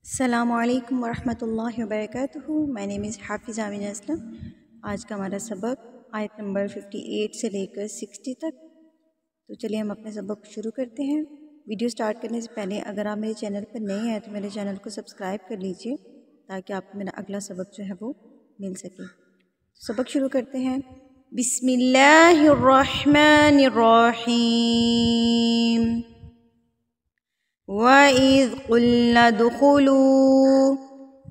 السلام علیکم ورحمۃ اللہ وبرکاتہ۔ مائی نیم از حافظ آمینہ اسلم۔ آج کا ہمارا سبق آیت نمبر 58 سے لے کر 60 تک۔ تو چلیے ہم اپنے سبق کو شروع کرتے ہیں۔ ویڈیو سٹارٹ کرنے سے پہلے اگر آپ میرے چینل پر نئے ہیں تو میرے چینل کو سبسکرائب کر لیجئے تاکہ آپ کو میرا اگلا سبق جو ہے وہ مل سکے۔ سبق شروع کرتے ہیں۔ بسم اللہ الرحمن الرحیم۔ وَإِذْ قُلْنَا ادْخُلُوا،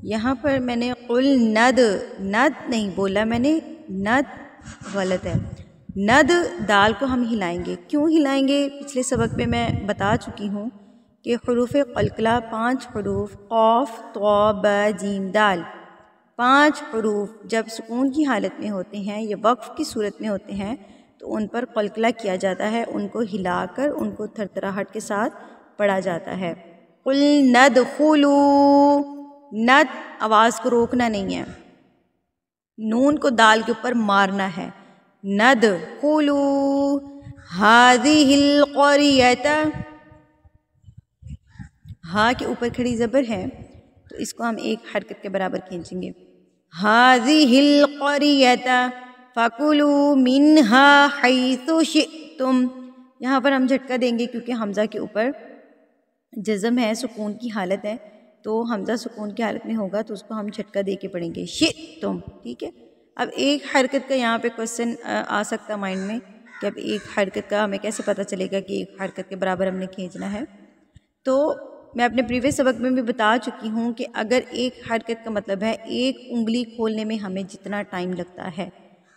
یہاں پر میں نے ند نہیں بولا، میں نے ند غلط ہے۔ ند دال کو ہم ہلائیں گے۔ کیوں ہلائیں گے؟ پچھلے سبق میں بتا چکی ہوں کہ حروف قلقلہ 5 حروف قاف طا با جیم دال، 5 حروف جب سکون کی حالت میں ہوتے ہیں یا وقف کی صورت میں ہوتے ہیں تو ان پر قلقلہ کیا جاتا ہے، ان کو ہلا کر ان کو تھرتھراہٹ کے ساتھ پڑھا جاتا ہے۔ قُلْ نَدْخُلُوا، ند آواز کو روکنا نہیں ہے، نون کو دال کے اوپر مارنا ہے۔ نَدْخُلُوا هَذِهِ الْقَرْيَةَ، ہا کے اوپر کھڑی زبر ہے تو اس کو ہم ایک حرکت کے برابر کھینچیں گے۔ هَذِهِ الْقَرْيَةَ فَكُلُوا مِنْهَا حَيْثُ شِئْتُمْ، یہاں پر ہم جھٹکا دیں گے کیونکہ حمزہ کے اوپر جزم ہے، سکون کی حالت ہے، تو حمزہ سکون کی حالت میں ہوگا تو اس کو ہم جھٹکا دے کے پڑھیں گے شئتم، ٹھیک ہے۔ اب ایک حرکت کا یہاں پہ کوشچن آ سکتا مائنڈ میں کہ اب ایک حرکت کا ہمیں کیسے پتہ چلے گا کہ ایک حرکت کے برابر ہم نے کھینچنا ہے؟ تو میں اپنے پریویس سبق میں بھی بتا چکی ہوں کہ اگر ایک حرکت کا مطلب ہے ایک انگلی کھولنے میں ہمیں جتنا ٹائم لگتا ہے،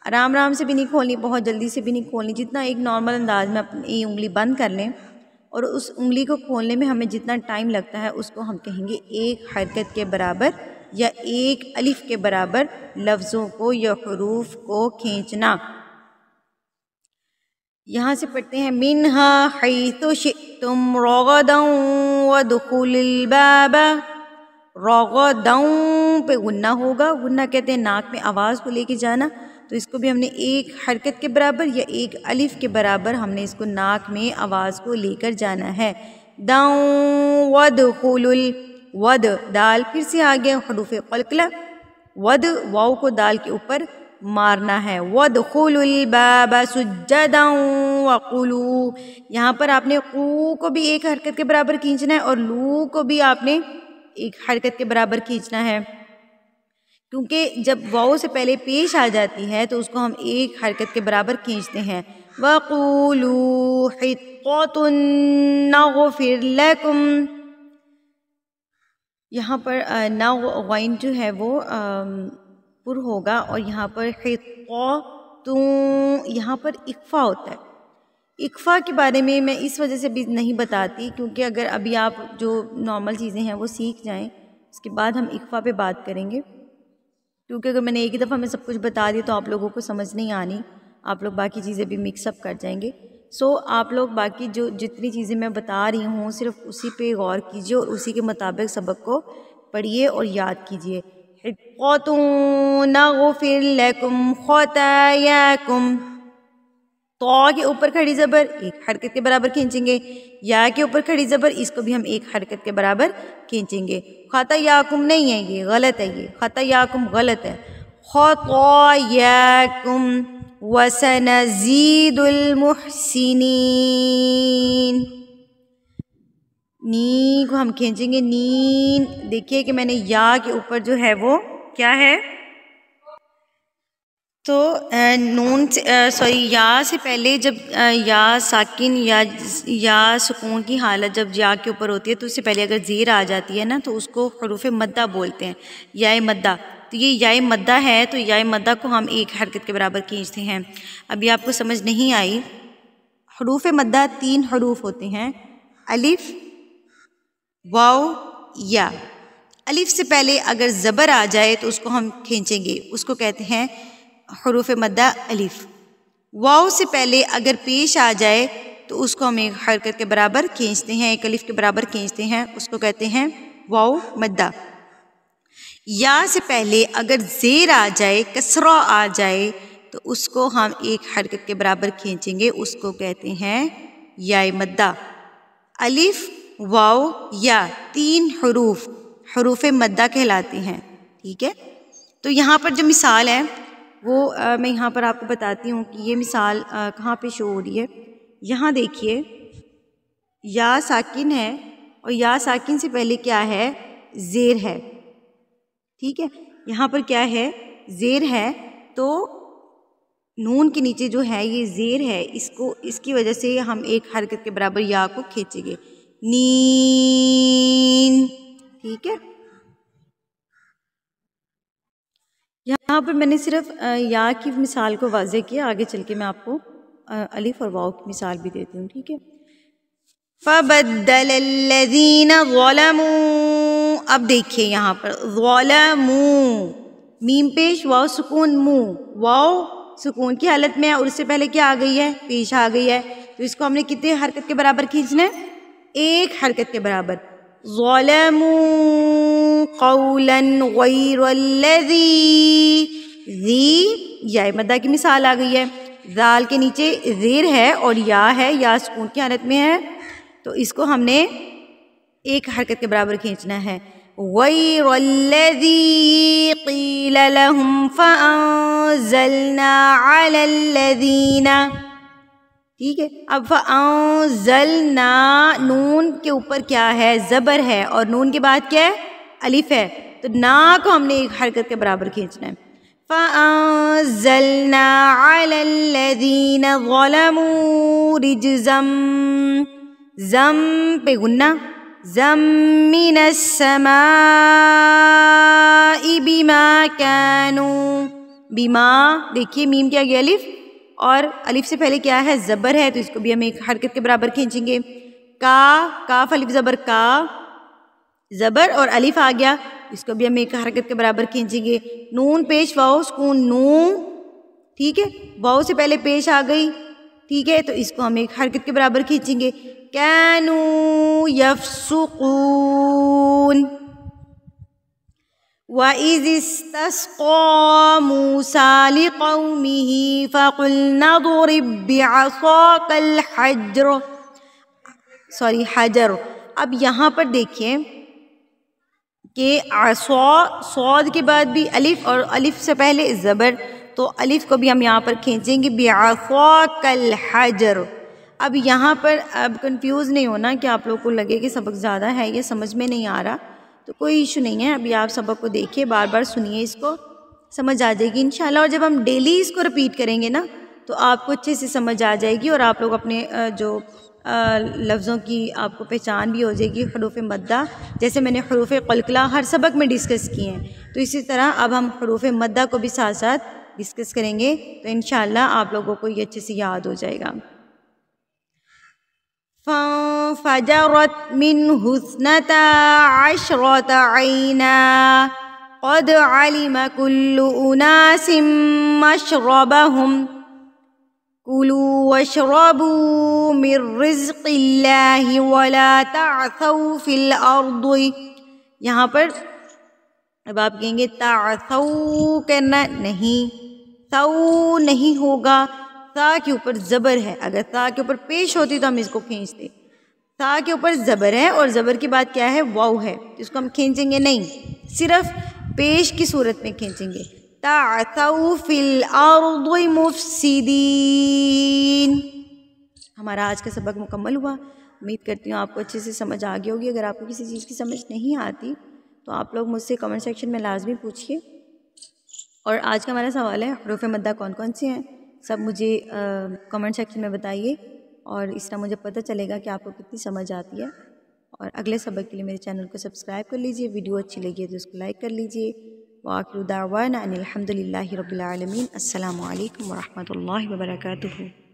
آرام سے بھی نہیں کھولنی، بہت جلدی سے بھی نہیں کھولنی، جتنا ایک نارمل انداز میں اپنی انگلی بند کر لیں اور اس انگلی کو کھولنے میں ہمیں جتنا ٹائم لگتا ہے اس کو ہم کہیں گے ایک حرکت کے برابر یا ایک الف کے برابر لفظوں کو یا حروف کو کھینچنا۔ یہاں سے پڑھتے ہیں منہا حیث شئتم رغدا وادخلوا الباب، رغدا پہ غنہ ہوگا، غنہ کہتے ہیں ناک میں آواز کو لے کے جانا، تو اس کو بھی ہم نے ایک حرکت کے برابر یا ایک الف کے برابر ہم نے اس کو ناک میں آواز کو لے کر جانا ہے۔ داؤں وادخلوا ود دال پھر سے آ گیا حروف قلقلہ، ود واو کو دال کے اوپر مارنا ہے۔ وادخلوا الباب سجدا وقولوا، یہاں پر آپ نے قو کو بھی ایک حرکت کے برابر کھینچنا ہے اور لو کو بھی آپ نے ایک حرکت کے برابر کھینچنا ہے، کیونکہ جب واو سے پہلے پیش آ جاتی ہے تو اس کو ہم ایک حرکت کے برابر کھینچتے ہیں۔ وَقُولُوا حِطَّةٌ نَغْفِرْ لَكُمْ، یہاں پر غین جو ہے وہ پر ہوگا اور یہاں پر حِطَّةٌ، یہاں پر اقفا ہوتا ہے۔ اقفا کے بارے میں اس وجہ سے بھی نہیں بتاتی کیونکہ اگر ابھی آپ جو نارمل چیزیں ہیں وہ سیکھ جائیں اس کے بعد ہم اقفا پہ بات کریں گے، کیونکہ اگر میں نے ایک ہی دفعہ میں سب کچھ بتا دیا تو آپ لوگوں کو سمجھ نہیں آنی، آپ لوگ باقی چیزیں بھی مکس اپ کر جائیں گے۔ آپ لوگ باقی جو جتنی چیزیں میں بتا رہی ہوں صرف اسی پہ غور کیجیے اور اسی کے مطابق سبق کو پڑھیے اور یاد کیجیے۔ حِطَّةٌ نَغْفِرْ لَكُمْ خَطَايَاكُمْ، طا کے اوپر کھڑی زبر ایک حرکت کے برابر کھینچیں گے، یا کے اوپر کھڑی زبر اس کو بھی ہم ایک حرکت کے برابر کھینچیں گے۔ خطایاکم نہیں ہے، یہ غلط ہے، یہ خطایاکم غلط ہے، خطایاکم وسنزید المحسنین، نین کو ہم کھینچیں گے، نین دیکھیے کہ میں نے یا کے اوپر جو ہے وہ کیا ہے، تو یا سے پہلے جب یا ساکن یا سکون کی حالت جب یا کے اوپر ہوتی ہے تو اس سے پہلے اگر زیر آ جاتی ہے نا تو اس کو حروف مدہ بولتے ہیں، یا مدہ، تو یہ یا مدہ ہے تو یا مدہ کو ہم ایک حرکت کے برابر کھینچتے ہیں۔ ابھی آپ کو سمجھ نہیں آئی، حروف مدہ 3 حروف ہوتے ہیں، الف واو یا۔ الف سے پہلے اگر زبر آ جائے تو اس کو ہم کھینچیں گے، اس کو کہتے ہیں حروف مدہ الف۔ واو سے پہلے اگر پیش آ جائے تو اس کو ہم ایک حرکت کے برابر کھینچتے ہیں، ایک الف کے برابر کھینچتے ہیں، اس کو کہتے ہیں واو مدہ۔ یا سے پہلے اگر زیر آ جائے، کسرہ آ جائے تو اس کو ہم ایک حرکت کے برابر کھینچیں گے، اس کو کہتے ہیں یا مدہ۔ الف واو یا 3 حروف حروف مدہ کہلاتے ہیں، ٹھیک ہے۔ تو یہاں پر جو مثال ہے وہ میں یہاں پر آپ کو بتاتی ہوں کہ یہ مثال کہاں پہ شو ہو رہی ہے۔ یہاں دیکھیے یا ساکن ہے اور یا ساکن سے پہلے کیا ہے؟ زیر ہے، ٹھیک ہے۔ یہاں پر کیا ہے؟ زیر ہے، تو نون کے نیچے جو ہے یہ زیر ہے، اس کی وجہ سے ہم ایک حرکت کے برابر یا کو کھینچیں گے، نین، ٹھیک ہے۔ یہاں پر میں نے صرف یا کی مثال کو واضح کیا، آگے چل کے میں آپ کو الف اور واو کی مثال بھی دیتی ہوں، ٹھیک ہے۔ فَبَدَّلَ الَّذِينَ ظَلَمُوا، اب دیکھیے یہاں پر ظَلَمُوا، میم پیش واو سکون مو، واو سکون کی حالت میں ہے اور اس سے پہلے کیا آ گئی ہے؟ پیش آ گئی ہے، تو اس کو ہم نے کتنے حرکت کے برابر کھینچنا ہے؟ ایک حرکت کے برابر۔ ظَلَمُوا قَوْلًا غَيْرَ الَّذِي، ذی یا مدہ کی مثال آ گئی ہے، ذال کے نیچے زیر ہے اور یا ہے، یا سکون کی حالت میں ہے، تو اس کو ہم نے ایک حرکت کے برابر کھینچنا ہے۔ غَيْرَ الَّذِي قِيلَ لَهُمْ فَأَنزَلْنَا عَلَى الَّذِينَ، ٹھیک ہے۔ اب فَأَنزَلْنَا، نون کے اوپر کیا ہے؟ زبر ہے، اور نون کے بعد کیا ہے؟ الف ہے، تو نا کو ہم نے ایک حرکت کے برابر کھینچنا ہے۔ فَأَنزَلْنَا عَلَى الَّذِينَ ظَلَمُوا رِجْزًا، زم پہ غنہ، زم مِّنَ السَّمَاءِ بِمَا كَانُوا، بِما، دیکھیے میم کیا گیا؟ الف، اور الف سے پہلے کیا ہے؟ زبر ہے، تو اس کو بھی ہم ایک حرکت کے برابر کھینچیں گے۔ کاف الف زبر کا، زبر اور الف آ گیا، اس کو بھی ہم ایک حرکت کے برابر کھینچیں گے۔ نون پیش واو سکون نو، ٹھیک ہے، واو سے پہلے پیش آ گئی، ٹھیک ہے، تو اس کو ہم ایک حرکت کے برابر کھینچیں گے۔ كانوا يفسقون، وَإِذِ اسْتَسْقَىٰ مُوسَىٰ لِقَوْمِهِ فَقُلْنَا اضْرِب بِّعَصَاكَ الْحَجَرَ۔ اب یہاں پر دیکھیں کہ عصا، صاد کے بعد بھی الف اور الف سے پہلے زبر، تو الف کو بھی ہم یہاں پر کھینچیں گے بِعَصَاكَ الْحَجَرَ۔ اب یہاں پر اب کنفیوز نہیں ہونا کہ آپ لوگوں کو لگے کہ سبق زیادہ ہے یا سمجھ میں نہیں آ رہا، تو کوئی ایشو نہیں ہے، ابھی آپ سبق کو دیکھیے، بار بار سنیے، اس کو سمجھ آ جائے گی انشاءاللہ، اور جب ہم ڈیلی اس کو رپیٹ کریں گے نا تو آپ کو اچھے سے سمجھ آ جائے گی، اور آپ لوگ اپنے جو لفظوں کی آپ کو پہچان بھی ہو جائے گی۔ حروف مدہ جیسے میں نے حروف قلقلہ ہر سبق میں ڈسکس کیے ہیں، تو اسی طرح اب ہم حروف مدہ کو بھی ساتھ ساتھ ڈسکس کریں گے، تو انشاءاللہ آپ لوگوں کو یہ اچھے سے یاد ہو جائے گا۔ فَانْفَجَرَتْ مِنْهُ اثْنَتَا عَشْرَةَ عَيْنًا قَدْ عَلِمَ كُلُّ أُنَاسٍ مَّشْرَبَهُمْ كُلُوا وَاشْرَبُوا مِن رِّزْقِ اللَّهِ وَلَا تَعْثَوْا فِي الْأَرْضِ، یہاں پر اب آپ کہیں گے تعثوا کرنا، نہیں، ثو نہیں ہوگا، تا کے اوپر زبر ہے، اگر تا کے اوپر پیش ہوتی تو ہم اس کو کھینچتے، تا کے اوپر زبر ہے اور زبر کے بعد کیا ہے؟ واو ہے، اس کو ہم کھینچیں گے نہیں، صرف پیش کی صورت میں کھینچیں گے۔ تعثوا فی الارض مفسدین۔ ہمارا آج کا سبق مکمل ہوا، امید کرتی ہوں آپ کو اچھے سے سمجھ آ گئی ہوگی۔ اگر آپ کو کسی چیز کی سمجھ نہیں آتی تو آپ لوگ مجھ سے کمنٹ سیکشن میں لازمی پوچھیے، اور آج کا ہمارا سوال ہے حروف مدہ کون کون سے ہیں، سب مجھے کمنٹ سیکشن میں بتائیے، اور اس طرح مجھے پتہ چلے گا کہ آپ کو کتنی سمجھ آتی ہے۔ اور اگلے سبق کے لیے میرے چینل کو سبسکرائب کر لیجئے، ویڈیو اچھی لگی تو اس کو لائک کر لیجئے۔ وآخر دعوانا ان الحمد للہ رب العالمین۔ السلام علیکم ورحمۃ اللہ وبرکاتہ۔